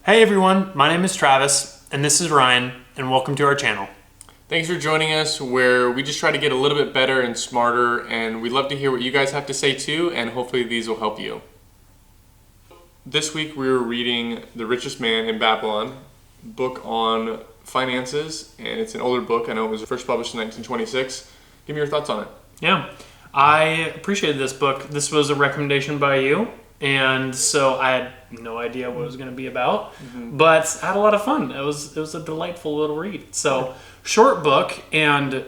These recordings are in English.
Hey everyone, my name is Travis, and this is Ryan, and welcome to our channel. Thanks for joining us, where we just try to get a little bit better and smarter, and we'd love to hear what you guys have to say too, and hopefully these will help you. This week we were reading The Richest Man in Babylon, book on finances, and it's an older book. I know it was first published in 1926. Give me your thoughts on it. Yeah, I appreciated this book. This was a recommendation by you, and so I had no idea what it was going to be about, but I had a lot of fun. It was a delightful little read. So, short book, and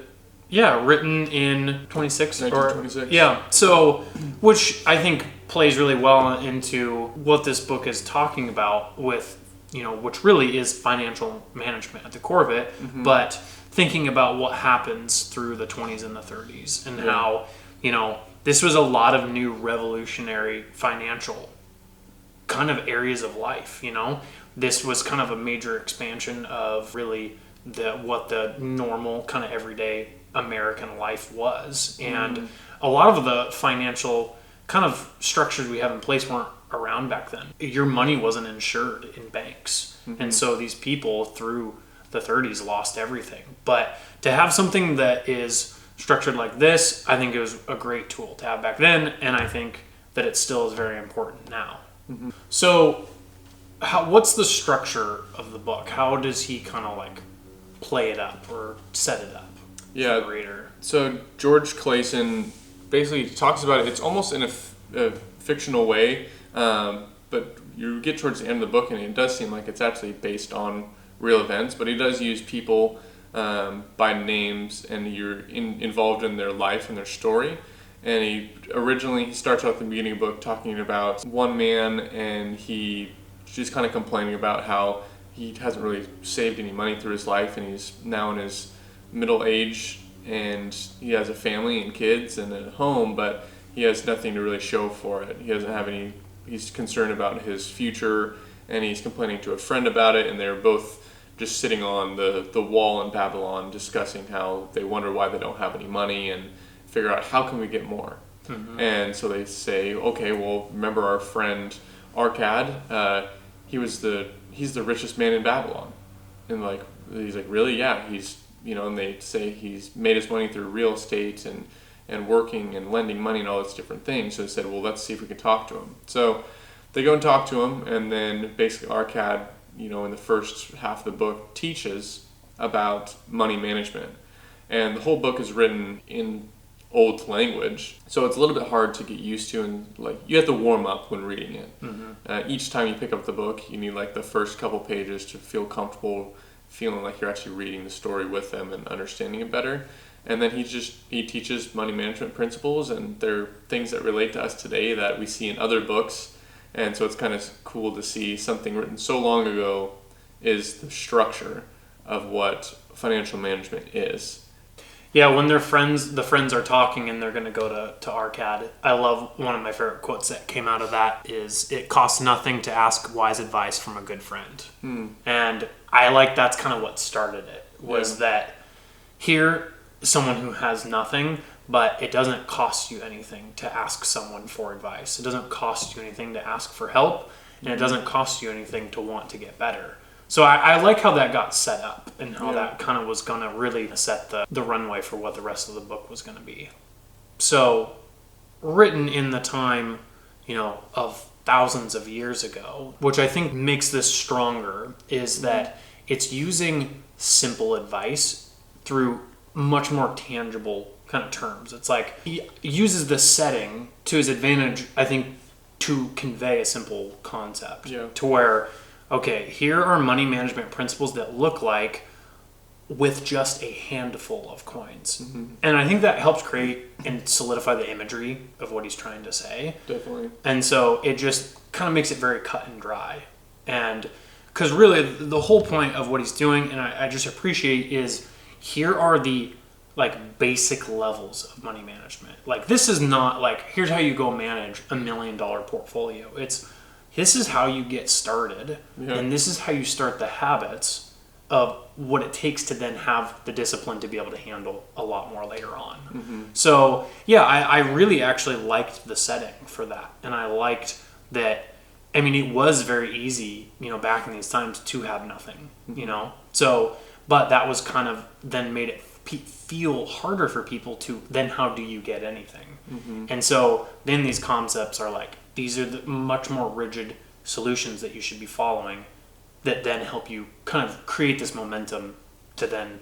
yeah, written in 1926. Yeah, so, which I think plays really well into what this book is talking about with, which really is financial management at the core of it, but thinking about what happens through the 20s and the 30s and how, this was a lot of new revolutionary financial kind of areas of life. This was kind of a major expansion of really what the normal kind of everyday American life was. And a lot of the financial kind of structures we have in place weren't around back then. Your money wasn't insured in banks. And so these people through the 30s lost everything. But to have something that is structured like this, I think it was a great tool to have back then, and I think that it still is very important now. So what's the structure of the book? How does he kind of like play it up or set it up for the reader? So George Clason basically talks about it. It's almost in a fictional way, but you get towards the end of the book and it does seem like it's actually based on real events, but he does use people by names, and you're involved in their life and their story. And he starts out at the beginning of the book talking about one man, and he's just kind of complaining about how he hasn't really saved any money through his life, and he's now in his middle age, and he has a family and kids and a home, but he has nothing to really show for it. He doesn't have any. He's concerned about his future, and he's complaining to a friend about it, and they're both just sitting on the wall in Babylon discussing how they wonder why they don't have any money and figure out how can we get more. And so they say, okay, well, remember our friend Arcad? He's the richest man in Babylon. And he's like, really? Yeah, and they say he's made his money through real estate and working and lending money and all these different things. So they said, well, let's see if we can talk to him. So they go and talk to him, and then basically Arcad, in the first half of the book, teaches about money management. And the whole book is written in old language, so it's a little bit hard to get used to, and you have to warm up when reading it. Each time you pick up the book, you need the first couple pages to feel comfortable, feeling like you're actually reading the story with them and understanding it better. And then he teaches money management principles, and they're things that relate to us today that we see in other books. And so it's kind of cool to see something written so long ago is the structure of what financial management is. Yeah, when the friends are talking and they're going to go to Arcad, I love one of my favorite quotes that came out of that is, it costs nothing to ask wise advice from a good friend. And I like that's kind of what started it, was that here, someone who has nothing, but it doesn't cost you anything to ask someone for advice. It doesn't cost you anything to ask for help, and it doesn't cost you anything to want to get better. So I like how that got set up, and how that kind of was going to really set the runway for what the rest of the book was going to be. So, written in the time, of thousands of years ago, which I think makes this stronger, is that it's using simple advice through much more tangible kind of terms. It's like he uses the setting to his advantage, I think, to convey a simple concept. To where, okay, here are money management principles that look like with just a handful of coins. And I think that helps create and solidify the imagery of what he's trying to say. Definitely. And so it just kind of makes it very cut and dry. And because really the whole point of what he's doing, and I just appreciate, is here are the basic levels of money management. This is not here's how you go manage $1 million portfolio. This is how you get started, and this is how you start the habits of what it takes to then have the discipline to be able to handle a lot more later on. So I really actually liked the setting for that, and I liked that I mean, it was very easy, back in these times to have nothing, So, but that was kind of then made it feel harder for people to, then how do you get anything? And so then these concepts are like, these are the much more rigid solutions that you should be following that then help you kind of create this momentum to then,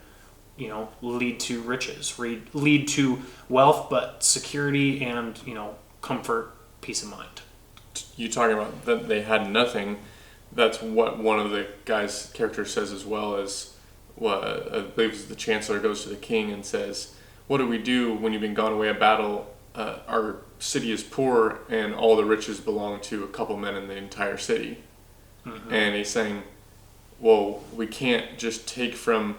lead to riches, lead to wealth, but security and, comfort, peace of mind. You talking about that they had nothing, that's what one of the guy's characters says as well, as what I believe is the chancellor goes to the king and says, what do we do when you've been gone away at battle? Our city is poor and all the riches belong to a couple men in the entire city. And he's saying, well, we can't just take the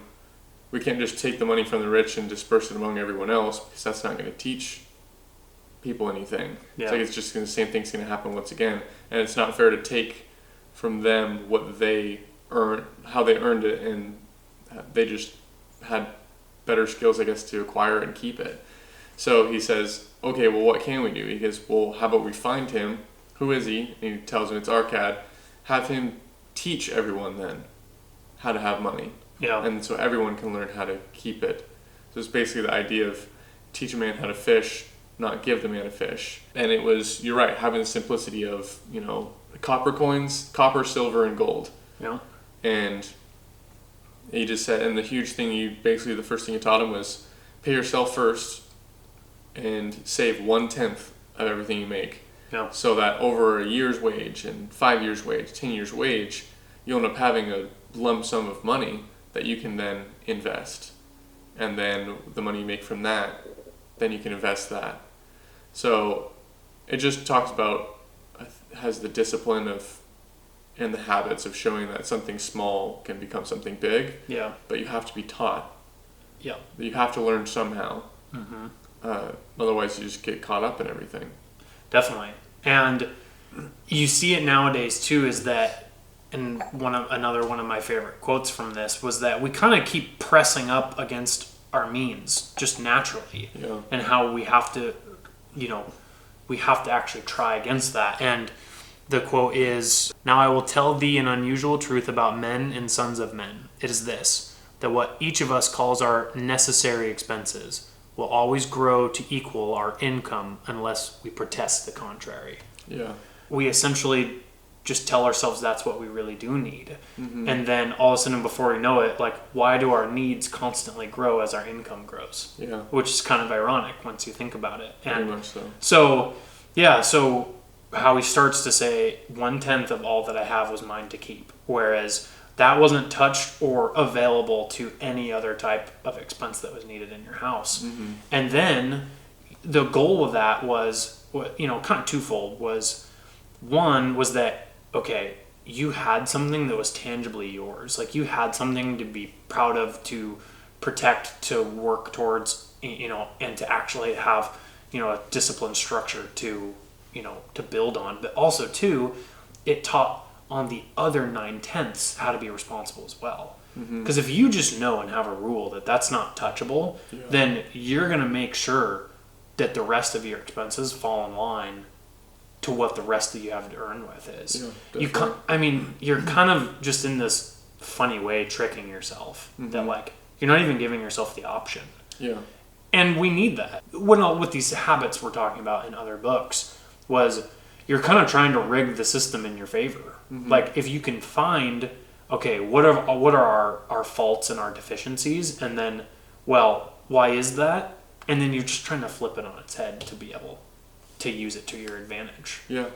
money from the rich and disperse it among everyone else, because that's not going to teach people anything. It's like the same thing's going to happen once again, and it's not fair to take from them what they earned, how they earned it, and they just had better skills, I guess, to acquire and keep it. So he says, okay, well, what can we do? He goes, well, how about we find him? Who is he? And he tells him it's Arcad. Have him teach everyone then how to have money. Yeah. And so everyone can learn how to keep it. So it's basically the idea of teach a man how to fish, not give the man a fish. And it was, you're right, having the simplicity of, copper coins, copper, silver, and gold. Yeah. And he just said, and the huge thing, the first thing you taught him was pay yourself first and save 1/10 of everything you make. Yeah. So that over a year's wage and 5 years' wage, 10 years' wage, you'll end up having a lump sum of money that you can then invest. And then the money you make from that, then you can invest that. So it just talks about, has the discipline of, and the habits of showing that something small can become something big. Yeah. But you have to be taught. Yeah. You have to learn somehow. Otherwise you just get caught up in everything. Definitely. And you see it nowadays too, is that, and another one of my favorite quotes from this was that we kind of keep pressing up against our means just naturally. Yeah. And how we have to, we have to actually try against that. And the quote is, "Now I will tell thee an unusual truth about men and sons of men. It is this, that what each of us calls our necessary expenses will always grow to equal our income unless we protest the contrary." Yeah. We essentially just tell ourselves that's what we really do need. And then all of a sudden, before we know it, like, why do our needs constantly grow as our income grows? Yeah. Which is kind of ironic once you think about it. Very much so. So how he starts to say 1/10 of all that I have was mine to keep, whereas that wasn't touched or available to any other type of expense that was needed in your house. And then the goal of that was, kind of twofold. One was that, okay, you had something that was tangibly yours. Like, you had something to be proud of, to protect, to work towards, and to actually have, a disciplined structure to build on. But also, too, it taught on the other 9/10 how to be responsible as well. Because if you just know and have a rule that that's not touchable, then you're going to make sure that the rest of your expenses fall in line to what the rest that you have to earn with is. You're kind of just in this funny way tricking yourself that, like, you're not even giving yourself the option. Yeah. And we need that. With these habits we're talking about in other books, was you're kind of trying to rig the system in your favor. Like, if you can find, okay, what are our faults and our deficiencies, and then, well, why is that? And then you're just trying to flip it on its head to be able to use it to your advantage. Yeah.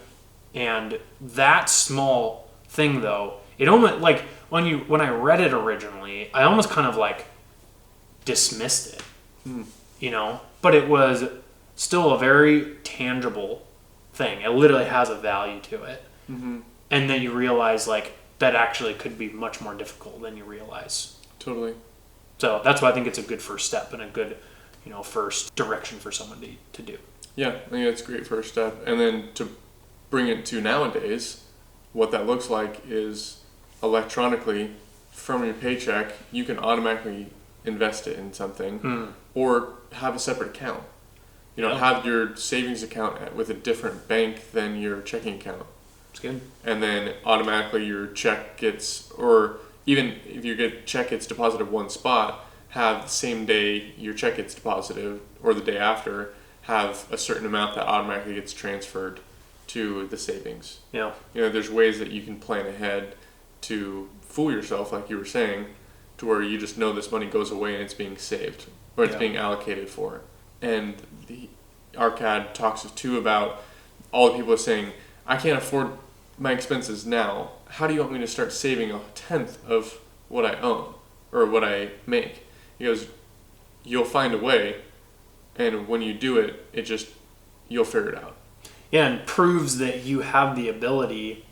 And that small thing, though, it almost, like, when I read it originally, I almost kind of like dismissed it, but it was still a very tangible thing. It literally has a value to it. And then you realize, like, that actually could be much more difficult than you realize. Totally. So that's why I think it's a good first step and a good, first direction for someone to do. Yeah, I think that's a great first step. And then to bring it to nowadays, what that looks like is electronically, from your paycheck, you can automatically invest it in something or have a separate account. Have your savings account with a different bank than your checking account. It's good. And then automatically your check gets, or even if your check gets deposited one spot, have the same day your check gets deposited or the day after, have a certain amount that automatically gets transferred to the savings. Yeah. There's ways that you can plan ahead to fool yourself, like you were saying, to where you just know this money goes away and it's being saved or it's being allocated for. And the ARCAD talks too about all the people are saying, I can't afford my expenses now. How do you want me to start saving 1/10 of what I own or what I make? He goes, you'll find a way, and when you do it, you'll figure it out. Yeah, and proves that you have the ability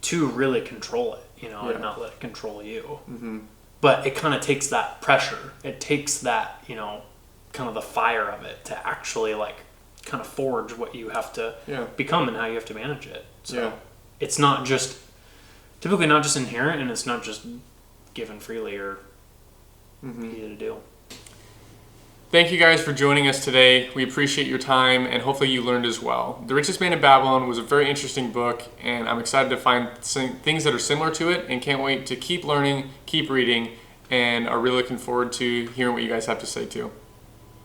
to really control it, and not let it control you. Mm-hmm. But it kind of takes that pressure. It takes that, kind of the fire of it to actually kind of forge what you have to become and how you have to manage it. So it's typically not just inherent, and it's not just given freely or easy to do. Thank you guys for joining us today. We appreciate your time, and hopefully you learned as well. The Richest Man in Babylon was a very interesting book, and I'm excited to find things that are similar to it, and can't wait to keep learning, keep reading, and are really looking forward to hearing what you guys have to say too.